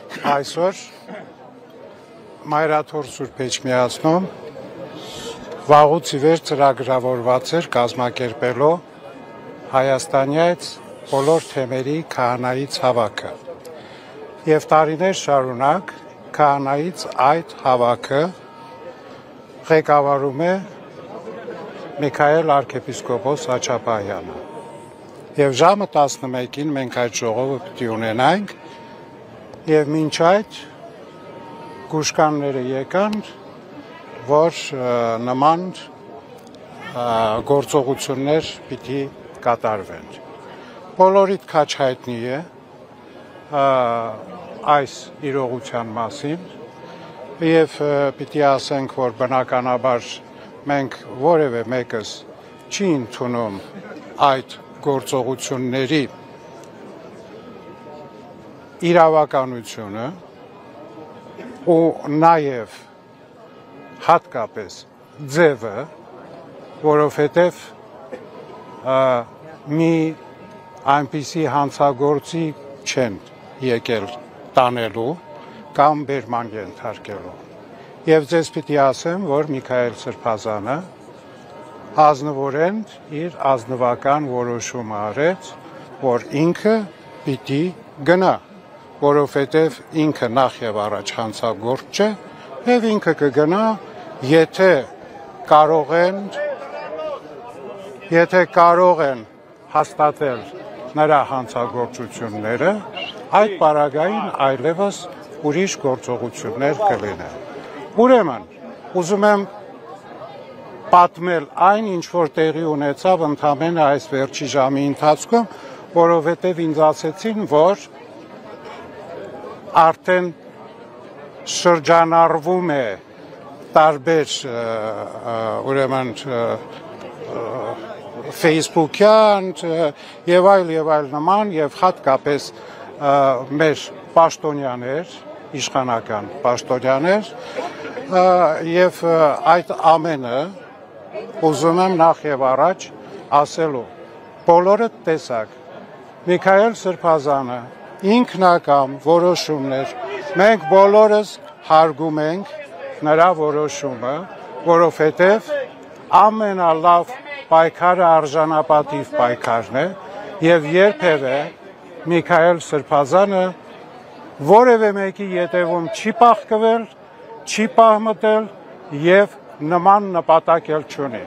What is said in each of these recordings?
Այսօր Մայրաթոր Սուրբ Էջմիածնում վաղուց ի վեր ծրագրավորված էր կազմակերպելով Հայաստանից բոլոր թեմերի քահանայից հավաքը եւ տարիներ շարունակ քահանայից այդ հավաքը ղեկավարում է Միքայել arczepiskopos Աչապահյանը եւ ժամը 11-ին մենք այդ ժողովը պիտի ունենանք եւ մինչ այդ գուշկանները եկան որ նման գործողություններ պիտի կատարվեն բոլորիդ քաչ հայտնի է այս իրողության մասին եւ պիտի ասենք որ բնականաբար մենք որևէ մեկս չի ընդունում այդ գործողությունների իրավականությունը ու նաև հատկապես ձևը, որովհետև մի այնպիսի հանցագործի չեն եկել տանելու կամ բերման ենթարկելու։ Եվ ձեզ պիտի ասեմ, որ Միքայել Սրբազանը ազնվորեն իր ազնվական որոշումը արեց, որ ինքը պիտի գնա, որովհետև ինքը նախ եւ առաջ հանցագործ չէ եւ ինքը կգնա, եթե կարող են հաստատել նրա հանցագործությունները, այդ պարագային այլևս ուրիշ գործողություններ կլինեն։ Ուրեմն, ուզում եմ պատմել այն, ինչ որ տեղի ունեցավ ընդամենը այս վերջի ժամի ընթացքում, որովհետև ինձ ասեցին, որ արդեն շրջանառվում է տարբեր ուրեմն Facebook-յան եւ այլ նման եւ հատկապես մեր պաշտոնյաներ, իշխանական պաշտոնյաներ եւ այդ ամենը ուզում եմ նախ եւ առաջ ասելու բոլորը տեսակ Միքայել Սրբազանը ինքնակամ որոշումներ մենք բոլորս հարգում ենք նրա որոշումը որովհետեւ ամենալավ պայքարը արժանապատիվ պայքարն է եւ երբևէ Միքայել Սրբազանը որևէ մեկի ետևում չի պահկվել, չի պահմտել եւ նման նպատակ էլ չունի։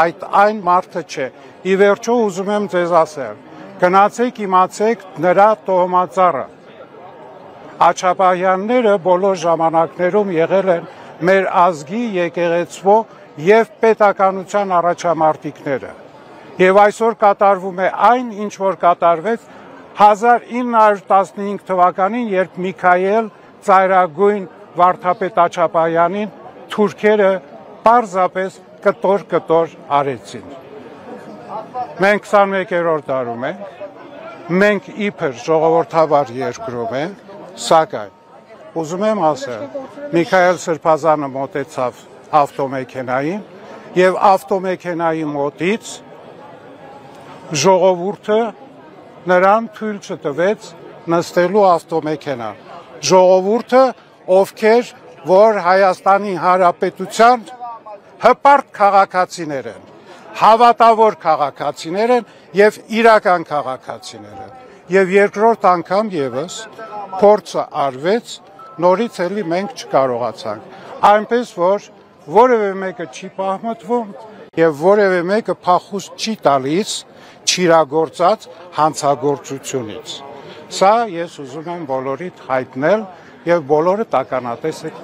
Այդ այն մարդը չէ։ Ի վերջո ուզում եմ ձեզ ասել, գնացեք իմացեք նրա տոհմածառը։ Աչապահյանները բոլոր ժամանակներում եղել են մեր ազգի եկեղեցվո եւ պետականության առաջամարտիկները։ Եվ այսօր կատարվում է այն, ինչ որ կատարվեց 1915 թվականին, երբ Միքայել ծայրագույն վարդապետ Աչապահյանին թուրքերը պարզապես կտոր արեցին։ Մենք 21-րդ դարում ենք, մենք իբր ժողովրդավար երկրում ենք, սակայն ուզում եմ ասել, Միքայել Սրբազանը մոտեցավ ավտոմեքենային եւ ավտոմեքենայի մոտից ժողովուրդը նրան թույլ չտվեց նստելու ավտոմեքենա։ Ժողովուրդը, ովքեր որ Հայաստանի Հանրապետության հպարտ քաղաքացիներ են, հավատավոր քաղաքացիներ են եւ իրական քաղաքացիներ են։ Եվ երկրորդ անգամ եւս փորձը արվեց, նորից էլի մենք չկարողացանք։ Այնպես որ որևէ մեկը չի պահմտվում եւ որևէ մեկը փախուստ չի տալիս չիրագործած հանցագործությունից։ Սա ես ուզում եմ բոլորիդ հայտնել եւ բոլորը տականատես եք